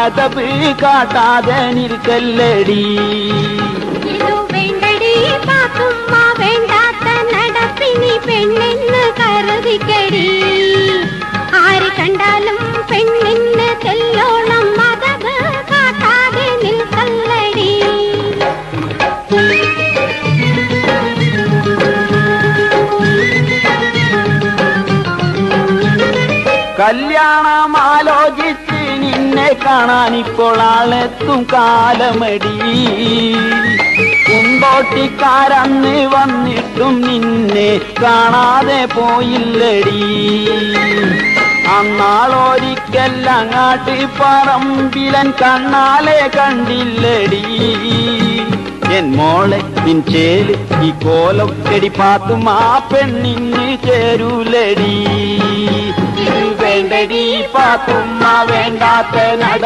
അതബ് കാട്ടാതെ നിൽക്കല്ലടി. വേണ്ടടി പാത്തുമ്മ വേണ്ടാത്ത നടപ്പിനി പെണ്ണെന്ന് കരുതിക്കടി. ആര് കണ്ടാലും പെണ്ണിന് തെല്ലോണം അതബ് കാട്ടാതെ നിൽക്കല്ലടി. കല്യാണം ആലോചിച്ച് നിന്നെ കാണാനിപ്പോൾ ആളെത്തും കാലമടി. കുണ്ടോട്ടിക്കാരന്ന് വന്നിട്ടും നിന്നെ കാണാതെ പോയില്ലടി. അന്നാളൊരിക്കൽ അങ്ങാട്ട് പറമ്പിലൻ കണ്ണാലെ കണ്ടില്ലടി. എൻ മോളെ നിൻ ചേല് ഈ കോലം എടി പാത്തും ആ പെണ്ണിന് ചേരൂലടി. വേണ്ടടി പാത്തുമ്മ വേണ്ടാത്ത നട